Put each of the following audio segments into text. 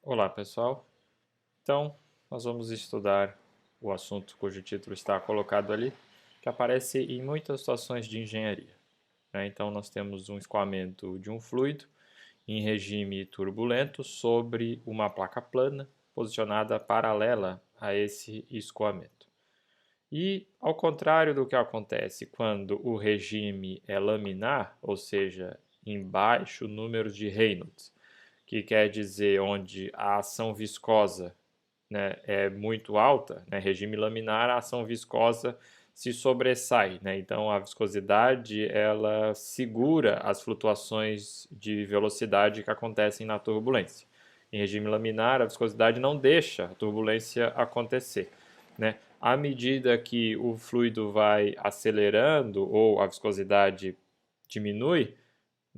Olá, pessoal. Então, nós vamos estudar o assunto cujo título está colocado ali, que aparece em muitas situações de engenharia, né? Então, nós temos um escoamento de um fluido em regime turbulento sobre uma placa plana posicionada paralela a esse escoamento. E, ao contrário do que acontece quando o regime é laminar, ou seja, em baixo número de Reynolds, que quer dizer onde a ação viscosa, né, é muito alta, né, regime laminar, a ação viscosa se sobressai, né, então a viscosidade ela segura as flutuações de velocidade que acontecem na turbulência. Em regime laminar, a viscosidade não deixa a turbulência acontecer, né? À medida que o fluido vai acelerando ou a viscosidade diminui,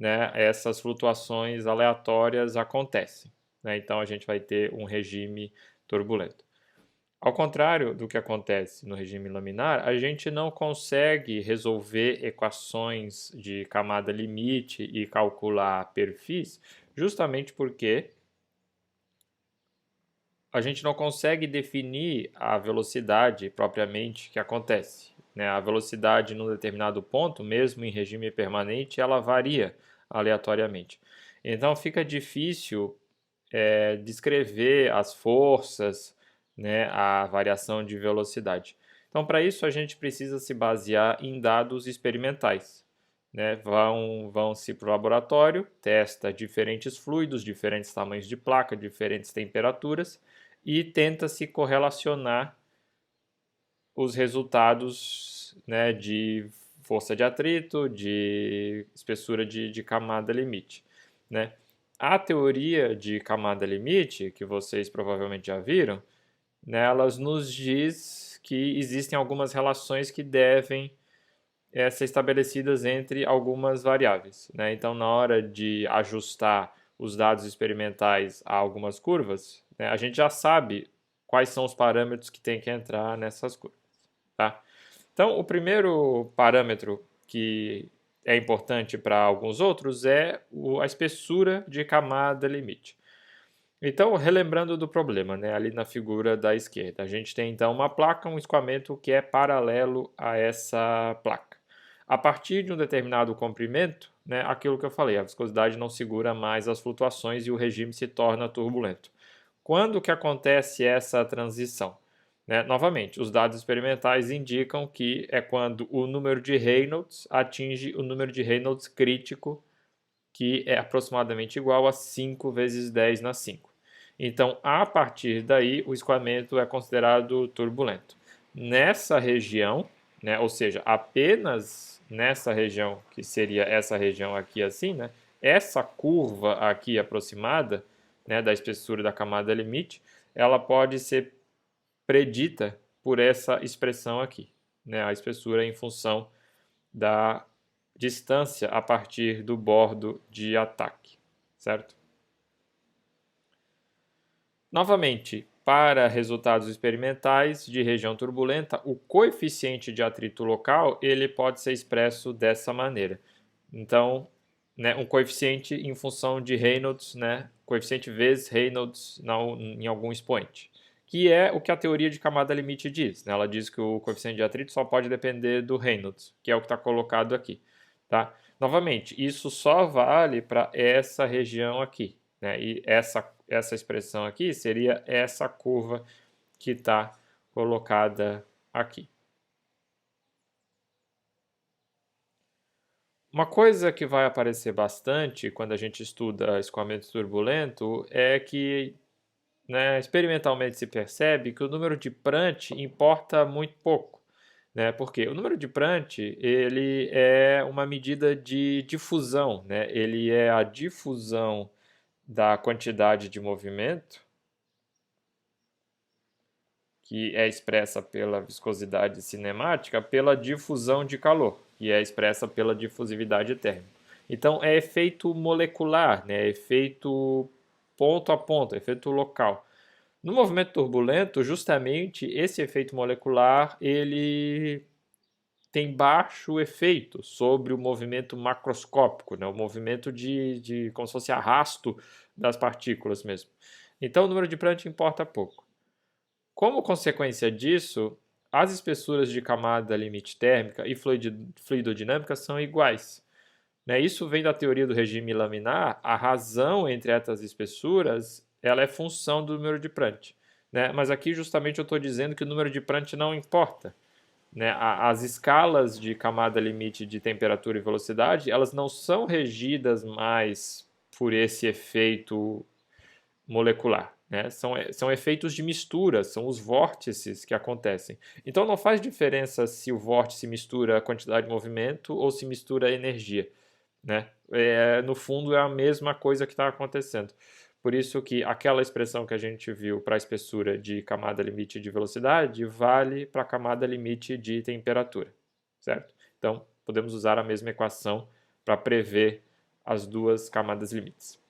né, essas flutuações aleatórias acontecem, né? Então a gente vai ter um regime turbulento. Ao contrário do que acontece no regime laminar, a gente não consegue resolver equações de camada limite e calcular perfis, justamente porque a gente não consegue definir a velocidade propriamente que acontece, né? A velocidade num determinado ponto, mesmo em regime permanente, ela varia aleatoriamente. Então fica difícil descrever as forças, né, a variação de velocidade. Então, para isso, a gente precisa se basear em dados experimentais. Né? Vão-se para o laboratório, testa diferentes fluidos, diferentes tamanhos de placa, diferentes temperaturas e tenta se correlacionar os resultados, né, de força de atrito, de espessura de camada limite. Né? A teoria de camada limite, que vocês provavelmente já viram, né, elas nos diz que existem algumas relações que devem ser estabelecidas entre algumas variáveis. Né? Então, na hora de ajustar os dados experimentais a algumas curvas, né, a gente já sabe quais são os parâmetros que tem que entrar nessas curvas. Tá? Então, o primeiro parâmetro que é importante para alguns outros é a espessura de camada limite. Então, relembrando do problema, né, ali na figura da esquerda, a gente tem então uma placa, um escoamento que é paralelo a essa placa. A partir de um determinado comprimento, né, aquilo que eu falei, a viscosidade não segura mais as flutuações e o regime se torna turbulento. Quando que acontece essa transição? Né? Novamente, os dados experimentais indicam que é quando o número de Reynolds atinge o número de Reynolds crítico, que é aproximadamente igual a 5 vezes 10 na 5. Então, a partir daí, o escoamento é considerado turbulento. Nessa região, né, ou seja, apenas nessa região, que seria essa região aqui assim, né, essa curva aqui aproximada, né, da espessura da camada limite, ela pode ser predita por essa expressão aqui, né, a espessura em função da distância a partir do bordo de ataque, certo? Novamente, para resultados experimentais de região turbulenta, o coeficiente de atrito local ele pode ser expresso dessa maneira. Então, né, um coeficiente em função de Reynolds, né, coeficiente vezes Reynolds em algum expoente, que é o que a teoria de camada limite diz. Né? Ela diz que o coeficiente de atrito só pode depender do Reynolds, que é o que está colocado aqui. Tá? Novamente, isso só vale para essa região aqui. Né? E essa expressão aqui seria essa curva que está colocada aqui. Uma coisa que vai aparecer bastante quando a gente estuda escoamento turbulento é que, né, experimentalmente se percebe que o número de Prandtl importa muito pouco. Né? Porque o número de Prandtl ele é uma medida de difusão, né? Ele é a difusão da quantidade de movimento, que é expressa pela viscosidade cinemática, pela difusão de calor, que é expressa pela difusividade térmica. Então, é efeito molecular, né? É efeito ponto a ponto, é efeito local. No movimento turbulento, justamente esse efeito molecular ele tem baixo efeito sobre o movimento macroscópico, né? O movimento de como se fosse arrasto das partículas mesmo. Então o número de Prandtl importa pouco. Como consequência disso, as espessuras de camada limite térmica e fluidodinâmica são iguais. Isso vem da teoria do regime laminar. A razão entre essas espessuras ela é função do número de Prandtl. Mas aqui justamente eu estou dizendo que o número de Prandtl não importa. As escalas de camada limite de temperatura e velocidade elas não são regidas mais por esse efeito molecular. São efeitos de mistura, são os vórtices que acontecem. Então não faz diferença se o vórtice mistura a quantidade de movimento ou se mistura a energia. No fundo é a mesma coisa que está acontecendo. Por isso que aquela expressão que a gente viu para a espessura de camada limite de velocidade vale para a camada limite de temperatura, certo? Então podemos usar a mesma equação para prever as duas camadas limites.